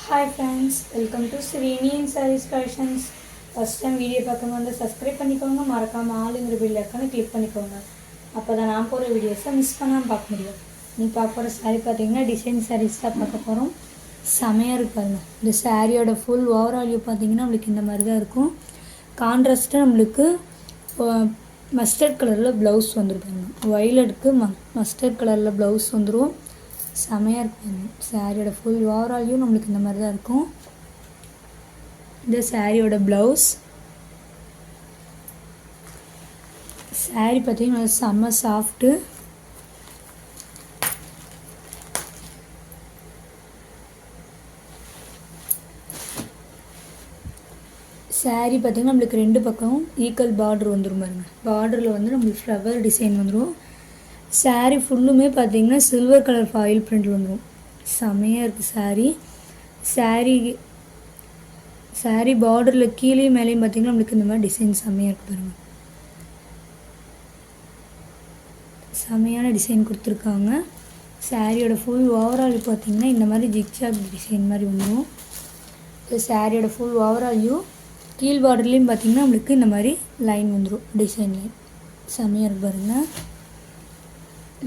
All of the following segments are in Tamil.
Hi friends, welcome to Srini and Sarees Collections. First time video பார்க்கும்போது வந்து சப்ஸ்கிரைப் பண்ணிக்கோங்க, மறக்காமல் ஆளுங்கிற பில் ஐக்கானை கிளிக் பண்ணிக்கோங்க. அப்போ தான் நான் போகிற வீடியோஸை மிஸ் பண்ணாமல் பார்க்க முடியும். நீ பார்க்க போகிற சாரீ பார்த்தீங்கன்னா டிசைன் சாரீஸ் தான் பார்க்க போகிறோம். செமையாக இருப்பாங்க. இந்த சாரியோட ஃபுல் ஓவரால் வியூ பார்த்தீங்கன்னா நம்மளுக்கு இந்த மாதிரி தான் இருக்கும். கான்ட்ராஸ்ட்டாக நம்மளுக்கு மஸ்டர்ட் கலரில் ப்ளவுஸ் வந்துருப்பாங்க. வயலட்டுக்கு மஸ்டர்ட் கலரில் ப்ளவுஸ் வந்துடும். செமையாக இருக்கும். சாரியோட ஃபுல் ஓவராலையும் நம்மளுக்கு இந்த மாதிரி தான் இருக்கும். இந்த சாரியோட ப்ளவுஸ். சாரி பார்த்தீங்கன்னா செம்ம சாஃப்ட்டு. சாரி பார்த்திங்கன்னா நம்மளுக்கு ரெண்டு பக்கமும் ஈக்குவல் பார்டர் வந்துடும் பாருங்க. பார்டரில் வந்து நம்மளுக்கு ஃப்ளவர் டிசைன் வந்துடும். சாரீ ஃபுல்லுமே பார்த்திங்கன்னா சில்வர் கலர் ஃபாயில் பிரிண்டில் வந்துடும். செமையாக இருக்குது சாரீ பார்டரில் கீழேயும் மேலேயும் பார்த்திங்கன்னா நம்மளுக்கு இந்த மாதிரி டிசைன் செமையாக இருக்குது பாருங்கள். செமையான டிசைன் கொடுத்துருக்காங்க. சாரியோட ஃபுல் ஓவரால் பார்த்திங்கன்னா இந்த மாதிரி ஜிக்ஜாக் டிசைன் மாதிரி வந்துடும். சாரியோட ஃபுல் ஓவராலையும் கீழ் பார்டர்லேயும் பார்த்திங்கன்னா நம்மளுக்கு இந்த மாதிரி லைன் வந்துடும், டிசைன் லைன். செமையாக இருக்கு பாருங்கள்.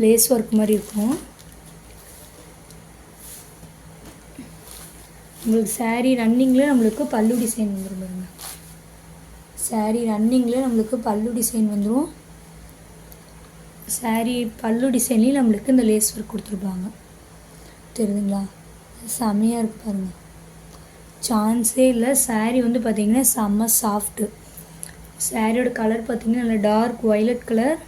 லேஸ் ஒர்க் மாதிரி இருக்கும். உங்களுக்கு சாரீ ரன்னிங்கில் நம்மளுக்கு பல்லு டிசைன் வந்துடும் பாருங்க. சாரீ ரன்னிங்கில் நம்மளுக்கு பல்லு டிசைன் வந்துடும். சாரீ பல்லு டிசைன்லேயும் நம்மளுக்கு இந்த லேஸ் ஒர்க் கொடுத்துருப்பாங்க. தெரியுதுங்களா? செமையாக இருக்குது பாருங்கள். சான்ஸே இல்லை. சாரீ வந்து பார்த்திங்கன்னா செம்ம சாஃப்ட்டு. சாரியோட கலர் பார்த்திங்கன்னா நல்லா டார்க் வயலட் கலர்.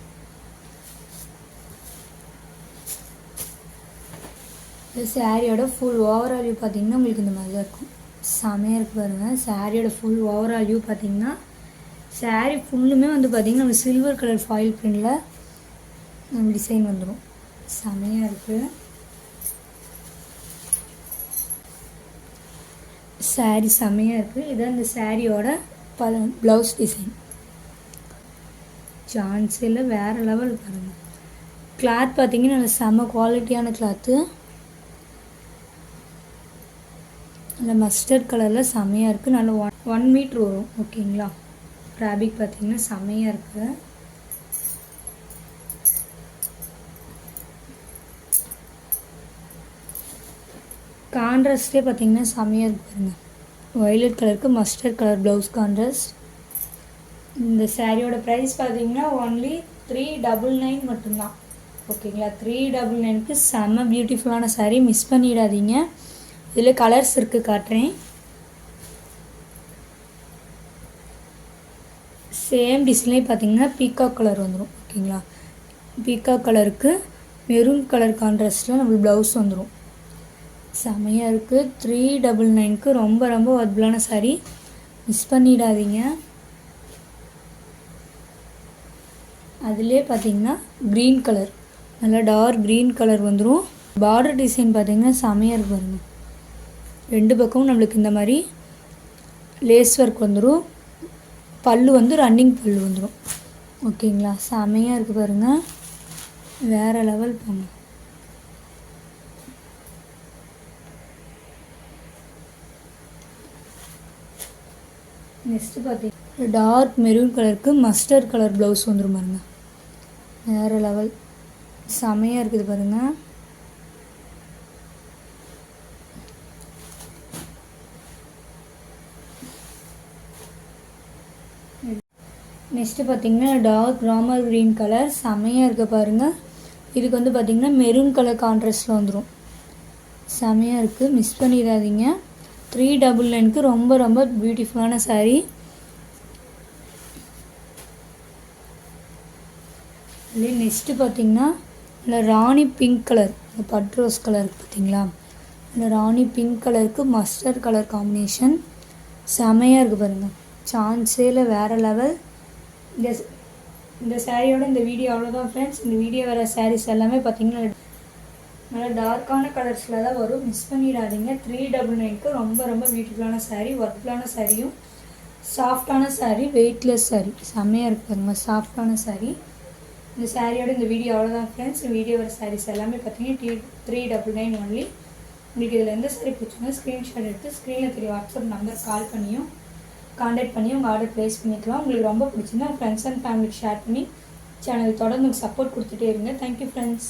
சாரியோட ஃபுல் ஓவரால் வியூ பார்த்திங்கன்னா உங்களுக்கு இந்த மாதிரி தான் இருக்கும். செமையாக இருக்குது பாருங்கள். சாரியோட ஃபுல் ஓவரால் வியூ பார்த்திங்கன்னா சாரீ ஃபுல்லுமே வந்து பார்த்திங்கன்னா நம்ம சில்வர் கலர் ஃபாயில் பிரிண்டில் நம்ம டிசைன் வந்துடும். செமையாக இருக்குது. சாரீ செமையாக இருக்குது. இதான் இந்த சாரியோட ப்ளவுஸ் டிசைன். சான்ஸில் வேறு லெவல் பாருங்கள். கிளாத் பார்த்திங்கன்னா நல்ல செம்ம குவாலிட்டியான கிளாத்து. நல்ல மஸ்டர்ட் கலரில் செமையாக இருக்குது. நல்ல 1 மீட்ரு வரும். ஓகேங்களா? ஃபேப்ரிக் பார்த்திங்கன்னா செமையாக இருக்குது. கான்ட்ராஸ்டே பார்த்திங்கன்னா செமையாக இருக்குது பாருங்க. வயலட் கலருக்கு மஸ்டர்ட் கலர் ப்ளவுஸ் கான்ட்ராஸ்ட். இந்த சாரியோட ப்ரைஸ் பார்த்திங்கன்னா ஒன்லி 399 மட்டும்தான். ஓகேங்களா? 399க்கு செம்ம பியூட்டிஃபுல்லான சாரீ. மிஸ் பண்ணிடாதீங்க. இதில் கலர்ஸ் இருக்குது, காட்டுறேன். சேம் டிசைன்லேயே பார்த்தீங்கன்னா பீகாக் கலர் வந்துடும். ஓகேங்களா? பீகாக் கலருக்கு மெரூன் கலர் கான்ட்ராஸ்ட்டில் நம்மளுக்கு ப்ளவுஸ் வந்துடும். செமையாக இருக்குது. 399க்கு ரொம்ப ரொம்ப ஒர்த்தபுளான சாரீ. மிஸ் பண்ணிடாதீங்க. அதிலே பார்த்தீங்கன்னா க்ரீன் கலர், நல்லா டார்க் க்ரீன் கலர் வந்துடும். பார்டர் டிசைன் பார்த்தீங்கன்னா செமையாக இருக்கு பாருங்கள். ரெண்டு பக்கமும் நம்மளுக்கு இந்த மாதிரி லேஸ் ஒர்க் வந்துடும். பல்லு வந்து ரன்னிங் பல்லு வந்துடும். ஓகேங்களா? செமையாக இருக்குது பாருங்கள். வேறு லெவல் போங்க. நெக்ஸ்ட்டு பார்த்தீங்கன்னா டார்க் மெரூன் கலருக்கு மஸ்டர்ட் கலர் ப்ளவுஸ் வந்துடும் பாருங்கள். வேறு லெவல். செமையாக இருக்குது பாருங்கள். நெக்ஸ்ட்டு பார்த்திங்கன்னா டார்க் ராமர் க்ரீன் கலர். செமையாக இருக்க பாருங்கள். இதுக்கு வந்து பார்த்திங்கன்னா மெரூன் கலர் கான்ட்ராஸ்ட்டில் வந்துடும். செமையாக இருக்குது. மிஸ் பண்ணிடாதீங்க. 399க்கு ரொம்ப ரொம்ப பியூட்டிஃபுல்லான சாரீ. அதே நெக்ஸ்ட்டு பார்த்திங்கன்னா இல்லை ராணி பிங்க் கலர், இந்த பட் ரோஸ் கலர் பார்த்திங்களா? இல்லை ராணி பிங்க் கலருக்கு மஸ்டர்ட் கலர் காம்பினேஷன். செமையாக இருக்குது பாருங்கள். சான்ஸேல வேறு லெவல். இந்த சாரியோட இந்த வீடியோ அவ்வளோதான் ஃப்ரெண்ட்ஸ். இந்த வீடியோ வர சாரீஸ் எல்லாமே பார்த்திங்கன்னா நல்லா டார்க்கான கலர்ஸில் தான் வரும். மிஸ் பண்ணிடாதீங்க. 399க்கு ரொம்ப ரொம்ப பியூட்டிஃபுல்லான சாரீ. ஒர்க்ஃபுல்லான சாரியும் சாஃப்டான சாரீ, வெயிட்லெஸ் சாரீ. செம்மையாக இருக்குது பாருங்க. சாஃப்டான சாரீ. இந்த சாரியோட இந்த வீடியோ அவ்வளோதான் ஃப்ரெண்ட்ஸ். இந்த வீடியோ வர சாரீஸ் எல்லாமே பார்த்தீங்கன்னா 399 ஒன்லி. உங்களுக்கு இதில் எந்த சாரி பிடிச்சிங்கன்னா ஸ்க்ரீன்ஷாட் எடுத்து ஸ்க்ரீனில் தெரிய வாட்ஸ்அப் நம்பர் கால் பண்ணியும் கான்டாக்ட் பண்ணி உங்கள் ஆர்டர் ப்ளேஸ் பண்ணிக்கலாம். உங்களுக்கு ரொம்ப பிடிச்சிருந்தா ஃப்ரெண்ட்ஸ் அண்ட் ஃபேமிலிக்கு ஷேர் பண்ணி சேனல் தொடர்ந்து சப்போர்ட் கொடுத்துட்டே இருங்க. Thank you friends.